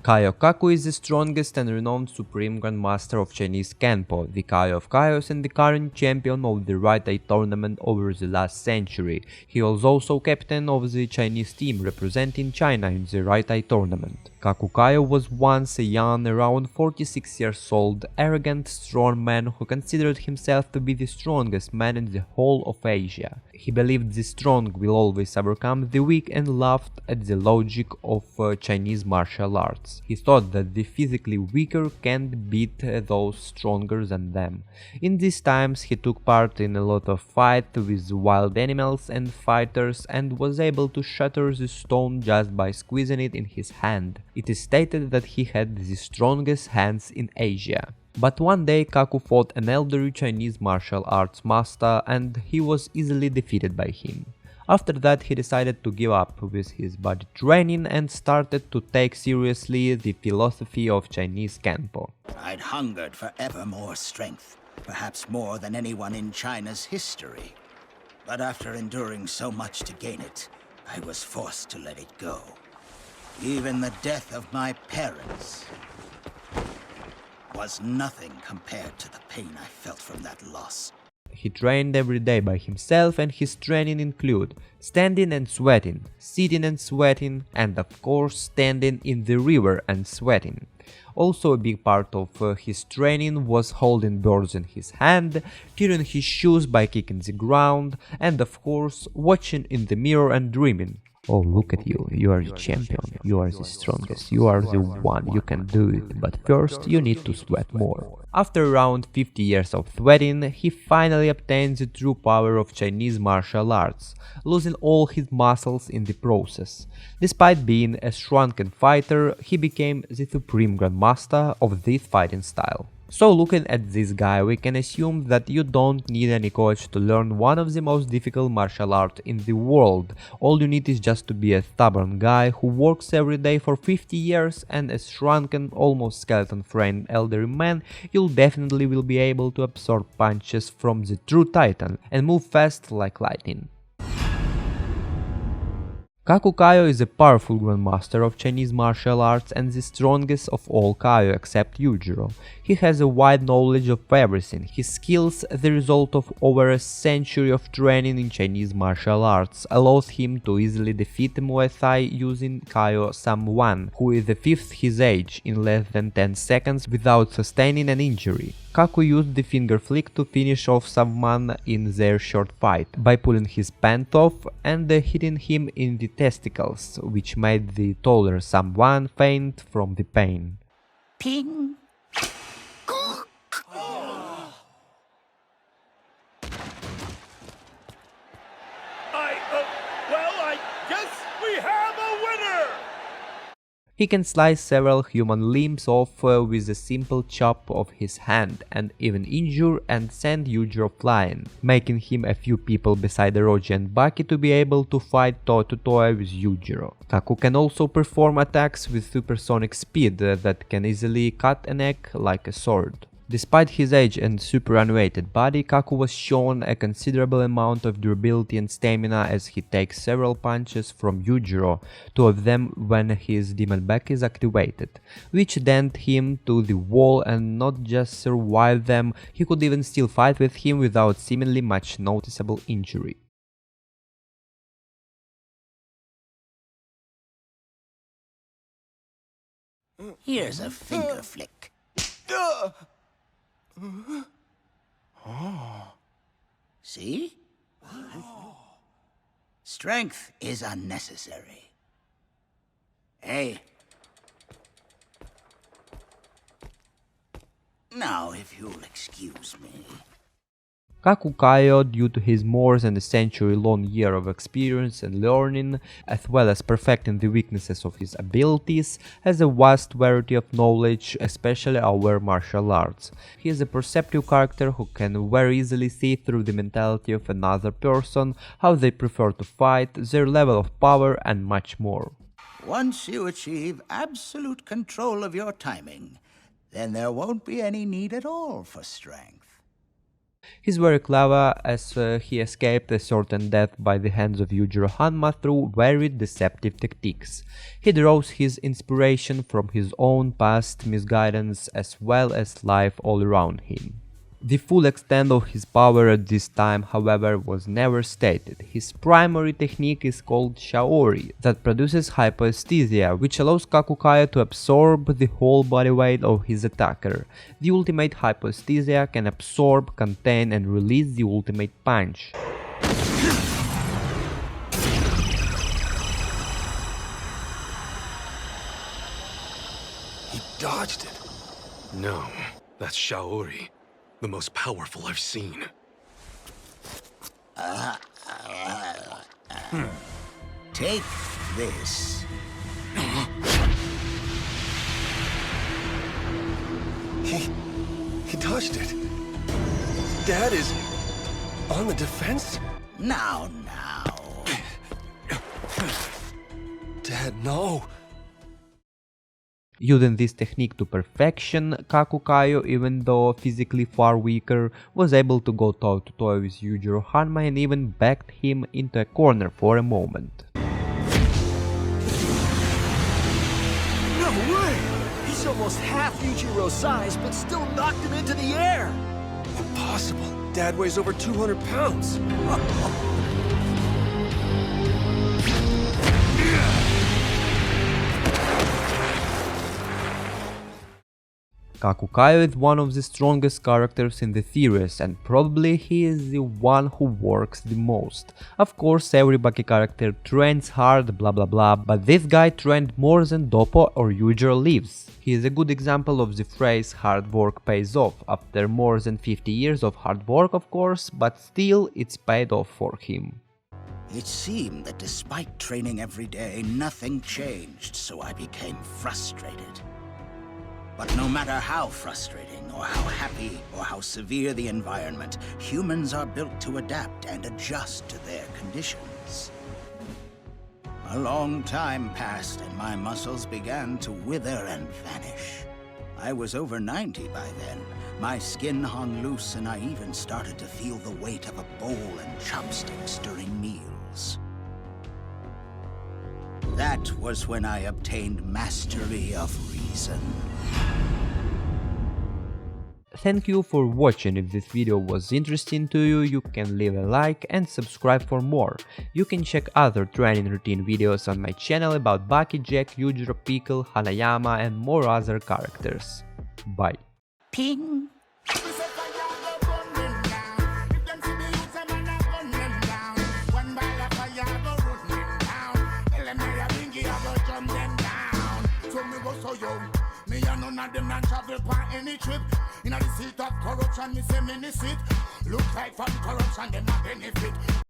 Kaku is the strongest and renowned Supreme Grandmaster of Chinese Kenpo, the Kaioh of Kaiohs, and the current champion of the Right Eye tournament over the last century. He was also captain of the Chinese team representing China in the Right Eye tournament. Kaku Kaioh was once a young, around 46 years old, arrogant, strong man who considered himself to be the strongest man in the whole of Asia. He believed the strong will always overcome the weak and laughed at the logic of Chinese martial arts. He thought that the physically weaker can't beat those stronger than them. In these times he took part in a lot of fights with wild animals and fighters and was able to shatter the stone just by squeezing it in his hand. It is stated that he had the strongest hands in Asia. But one day Kaku fought an elderly Chinese martial arts master and he was easily defeated by him. After that he decided to give up with his body training and started to take seriously the philosophy of Chinese Kenpo. I'd hungered for ever more strength, perhaps more than anyone in China's history. But after enduring so much to gain it, I was forced to let it go. Even the death of my parents was nothing compared to the pain I felt from that loss. He trained every day by himself, and his training include standing and sweating, sitting and sweating, and of course standing in the river and sweating. Also a big part of his training was holding birds in his hand, tearing his shoes by kicking the ground, and of course watching in the mirror and dreaming. Oh, look at you, you are the champion, you are the strongest, you are the one, you can do it, but first you need to sweat more. After around 50 years of sweating, he finally obtained the true power of Chinese martial arts, losing all his muscles in the process. Despite being a shrunken fighter, he became the supreme grandmaster of this fighting style. So looking at this guy, we can assume that you don't need any coach to learn one of the most difficult martial arts in the world. All you need is just to be a stubborn guy who works every day for 50 years, and as shrunken, almost skeleton-framed elderly man, you'll definitely will be able to absorb punches from the true titan and move fast like lightning. Kaku Kaioh is a powerful grandmaster of Chinese martial arts and the strongest of all Kaioh except Yujiro. He has a wide knowledge of everything. His skills, the result of over a century of training in Chinese martial arts, allows him to easily defeat Muay Thai using Kaioh someone who is the fifth his age in less than 10 seconds without sustaining an injury. Kaku used the finger flick to finish off someone in their short fight by pulling his pants off and hitting him in the testicles, which made the taller someone faint from the pain. Ping! I guess we have a winner! He can slice several human limbs off with a simple chop of his hand, and even injure and send Yujiro flying, making him a few people beside Orochi and BAKI to be able to fight toe-to-toe with Yujiro. Kaku can also perform attacks with supersonic speed that can easily cut a neck like a sword. Despite his age and superannuated body, Kaku was shown a considerable amount of durability and stamina as he takes several punches from Yujiro, two of them when his demon back is activated, which dent him to the wall, and not just survive them, he could even still fight with him without seemingly much noticeable injury. Here's a finger flick. See? Strength is unnecessary. Hey. Now, if you'll excuse me. Kaku Kaioh, due to his more than a century-long year of experience and learning, as well as perfecting the weaknesses of his abilities, has a vast variety of knowledge, especially over martial arts. He is a perceptive character who can very easily see through the mentality of another person, how they prefer to fight, their level of power, and much more. Once you achieve absolute control of your timing, then there won't be any need at all for strength. He's very clever as he escaped a certain death by the hands of Yujiro Hanma through very deceptive tactics. He draws his inspiration from his own past misguidance as well as life all around him. The full extent of his power at this time, however, was never stated. His primary technique is called Shaori, that produces hypoesthesia, which allows Kaku Kaioh to absorb the whole body weight of his attacker. The ultimate hypoesthesia can absorb, contain and release the ultimate punch. He dodged it. No, that's Shaori. The most powerful I've seen. Take this. He dodged it. Dad is on the defense? Now. Dad, no. Using this technique to perfection, Kaku Kaioh, even though physically far weaker, was able to go toe-to-toe with Yujiro Hanma and even backed him into a corner for a moment. No way! He's almost half Yujiro's size, but still knocked him into the air! Impossible. Dad weighs over 200 pounds. Kaku Kaioh is one of the strongest characters in the series, and probably he is the one who works the most. Of course, every BAKI character trains hard, blah blah blah, but this guy trained more than Doppo or Yujiro lives. He is a good example of the phrase hard work pays off, after more than 50 years of hard work of course, but still it's paid off for him. It seemed that despite training every day, nothing changed, so I became frustrated. But no matter how frustrating, or how happy, or how severe the environment, humans are built to adapt and adjust to their conditions. A long time passed and my muscles began to wither and vanish. I was over 90 by then. My skin hung loose and I even started to feel the weight of a bowl and chopsticks during meals. That was when I obtained mastery of reason. Thank you for watching. If this video was interesting to you, you can leave a like and subscribe for more. You can check other training routine videos on my channel about BAKI, Jack, Yujiro, Pickle, Hanayama and more other characters. Bye. Ping! Me and none of them not travel by any trip. In the seat of corruption, me say many sit. Look like from corruption, them a benefit.